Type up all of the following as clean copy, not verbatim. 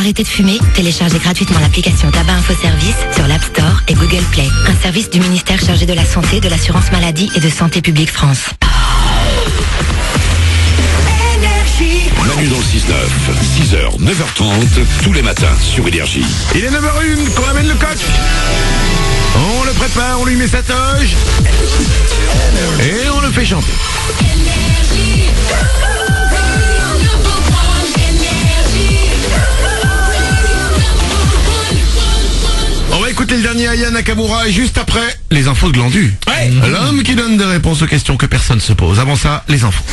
arrêter de fumer? Téléchargez gratuitement l'application Tabac Info Service sur l'App Store et Google Play. Un service du ministère chargé de la Santé, de l'Assurance Maladie et de Santé Publique France. Manu dans le 6-9, 6h, 9h30, tous les matins sur Énergie. Il est 9h01 qu'on amène le coq. On le prépare, on lui met sa toge. Et on le fait chanter. On va écouter le dernier Aya Nakamura et juste après, les infos de Glandu. Ouais. L'homme qui donne des réponses aux questions que personne se pose. Avant ça, les infos.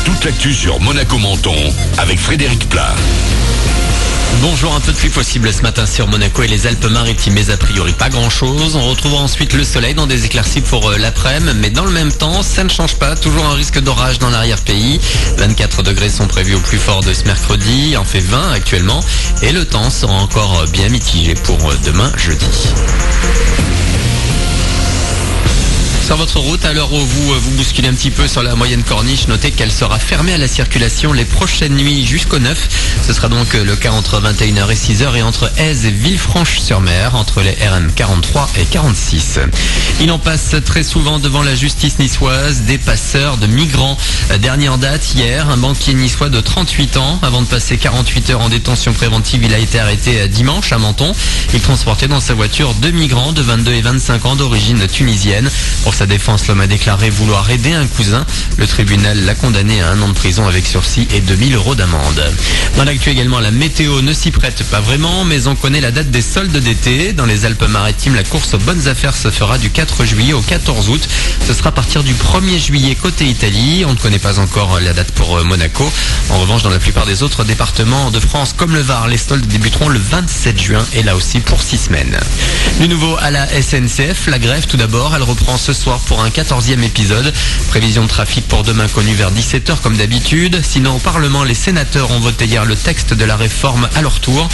Toute l'actu sur Monaco-Menton avec Frédéric Plat. Bonjour, un peu de pluie possible ce matin sur Monaco et les Alpes-Maritimes, mais a priori pas grand-chose. On retrouvera ensuite le soleil dans des éclaircies pour l'après-midi, mais dans le même temps, ça ne change pas. Toujours un risque d'orage dans l'arrière-pays. 24 degrés sont prévus au plus fort de ce mercredi, il en fait 20 actuellement. Et le temps sera encore bien mitigé pour demain, jeudi. Sur votre route, à l'heure où vous bousculez un petit peu sur la moyenne corniche, notez qu'elle sera fermée à la circulation les prochaines nuits jusqu'au 9. Ce sera donc le cas entre 21h et 6h et entre Aise et Villefranche-sur-Mer, entre les RM 43 et 46. Il en passe très souvent devant la justice niçoise des passeurs de migrants. Dernier en date, hier, un banquier niçois de 38 ans. Avant de passer 48 heures en détention préventive, il a été arrêté dimanche à Menton. Il transportait dans sa voiture 2 migrants de 22 et 25 ans d'origine tunisienne. Pour sa défense, l'homme a déclaré vouloir aider un cousin. Le tribunal l'a condamné à 1 an de prison avec sursis et 2 000 € d'amende. Dans l'actu également, la météo ne s'y prête pas vraiment, mais on connaît la date des soldes d'été. Dans les Alpes-Maritimes, la course aux bonnes affaires se fera du 4 juillet au 14 août. Ce sera à partir du 1er juillet côté Italie. On ne connaît pas encore la date pour Monaco. En revanche, dans la plupart des autres départements de France, comme le Var, les soldes débuteront le 27 juin et là aussi pour 6 semaines. Du nouveau à la SNCF, la grève tout d'abord, elle reprend ce soir pour un 14e épisode. Prévision de trafic pour demain connue vers 17h comme d'habitude. Sinon, au Parlement, les sénateurs ont voté hier le texte de la réforme à leur tour.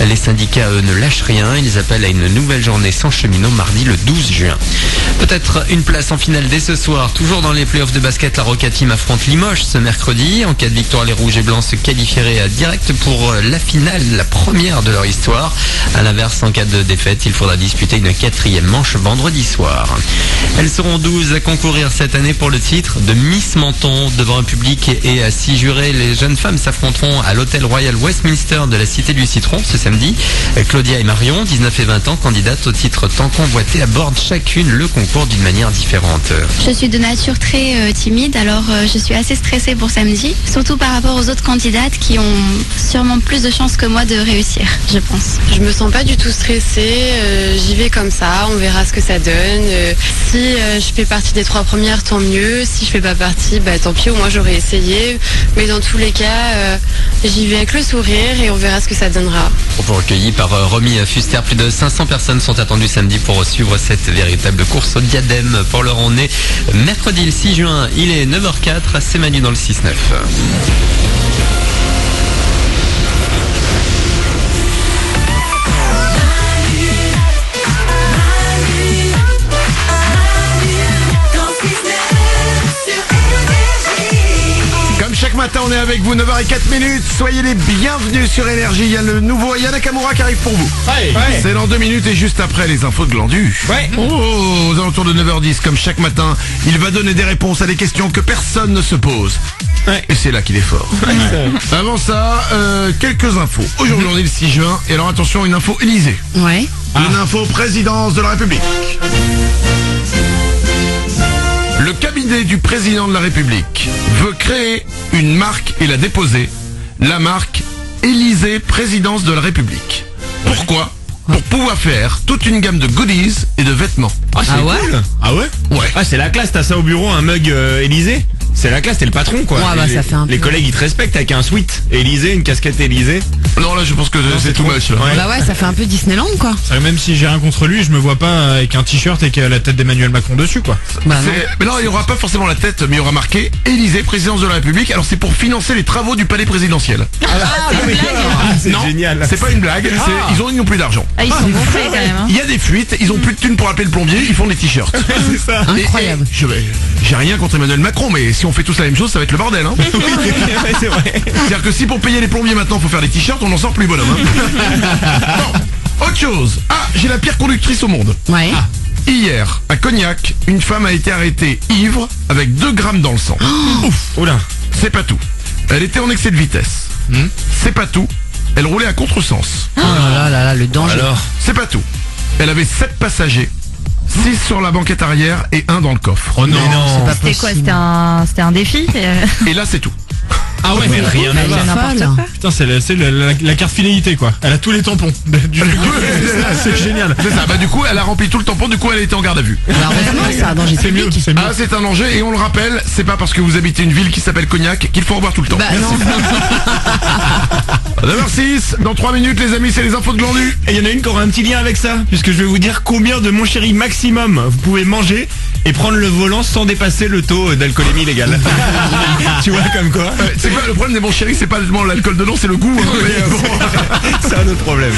Les syndicats, eux, ne lâchent rien. Ils appellent à une nouvelle journée sans cheminots mardi le 12 juin. Peut-être une place en finale dès ce soir. Toujours dans les playoffs de basket, la Roca Team affronte Limoges ce mercredi. En cas de victoire, les Rouges et Blancs se qualifieraient direct pour la finale, la première de leur histoire. À l'inverse, en cas de défaite, il faudra disputer une 4e manche vendredi soir. Elles seront 12 à concourir cette année pour le titre de Miss Menton. Devant un public et à 6 jurés, les jeunes femmes s'affronteront à l'hôtel Royal Westminster de la Cité du Citron ce samedi. Claudia et Marion, 19 et 20 ans, candidates au titre tant convoité, abordent chacune le concours d'une manière différente. Je suis de nature très timide, alors je suis assez stressée pour samedi, surtout par rapport aux autres candidates qui ont sûrement plus de chances que moi de réussir, je pense. Je me sens pas du tout stressée, j'y vais comme ça, on verra ce que ça donne. Si je fais partie des 3 premières, tant mieux. Si je fais pas partie, tant pis, au moins j'aurais essayé. Mais dans tous les cas, j'y vais avec le sourire et on verra ce que ça donnera. Propos recueillis par Romy Fuster, plus de 500 personnes sont attendues samedi pour suivre cette véritable course au diadème. Pour l'heure, on est mercredi le 6 juin, il est 9h04, c'est Manu dans le 6-9. Chaque matin, on est avec vous, 9h04. Soyez les bienvenus sur Énergie. Il y a le nouveau Aya Nakamura qui arrive pour vous. Ouais. C'est dans 2 minutes et juste après les infos de Glandu. Ouais. Aux alentours de 9h10, comme chaque matin, il va donner des réponses à des questions que personne ne se pose. Ouais. Et c'est là qu'il est fort. Ouais. Avant ça, quelques infos. Aujourd'hui, on est le 6 juin. Et alors attention, une info Élysée. Ouais. Une info présidence de la République. Le cabinet du président de la République veut créer une marque et la déposer. La marque Élysée Présidence de la République. Pourquoi ? Pour pouvoir faire toute une gamme de goodies et de vêtements. Ah, c'est cool. Ah ouais ? Ouais. Ah, c'est la classe, t'as ça au bureau, un mug Élysée ? C'est la classe, t'es le patron quoi. Ouais, ça fait un les peu... collègues ils te respectent avec un sweat Élysée, une casquette Élysée. Non là je pense que c'est too much là. Ouais. Bah ouais, ça fait un peu Disneyland quoi. Même si j'ai rien contre lui, je me vois pas avec un t-shirt et la tête d'Emmanuel Macron dessus quoi. Bah non. Mais non, il y aura pas forcément la tête, mais il y aura marqué Élysée Présidence de la République. Alors c'est pour financer les travaux du palais présidentiel. C'est non, génial. C'est pas une blague, ils n'ont plus d'argent. Ah, ils sont gonflés quand même. Il y a des fuites, ils ont plus de thunes pour appeler le plombier, ils font des t-shirts. C'est ça. Incroyable. J'ai rien contre Emmanuel Macron, mais si on on fait tous la même chose, ça va être le bordel. Hein. C'est vrai. C'est-à-dire que si pour payer les plombiers maintenant faut faire des t-shirts, on n'en sort plus bonhomme. Hein. Bon, autre chose. Ah, j'ai la pire conductrice au monde. Ouais. Hier, à Cognac, une femme a été arrêtée ivre avec 2 grammes dans le sang. Ouf. Oula. C'est pas tout. Elle était en excès de vitesse. C'est pas tout. Elle roulait à contresens. Oh là là là, le danger. Alors. C'est pas tout. Elle avait 7 passagers, 6 sur la banquette arrière et 1 dans le coffre. Oh non. C'est pas C'était quoi? possible. C'était un défi Et là c'est tout. Ah ouais, mais rien Elle à est voir. n'importe folle. quoi. Putain, c'est la carte fidélité quoi. Elle a tous les tampons. C'est génial. C'est ça, bah du coup elle a rempli tout le tampon, du coup elle a été en garde à vue. Bah, heureusement, c'est un danger C'est mieux, public. c'est mieux. Ah c'est un danger et on le rappelle, c'est pas parce que vous habitez une ville qui s'appelle Cognac qu'il faut en boire tout le temps. Bah non. 9h06, dans 3 minutes les amis, c'est les infos de Glandu. Et il y en a une qui aura un petit lien avec ça, puisque je vais vous dire combien de mon chéri maximum vous pouvez manger et prendre le volant sans dépasser le taux d'alcoolémie légale. Tu vois comme quoi. C'est quoi le problème des bons chéris, c'est pas tellement l'alcool dedans, c'est le goût. Hein, mais, bon. C'est un autre problème.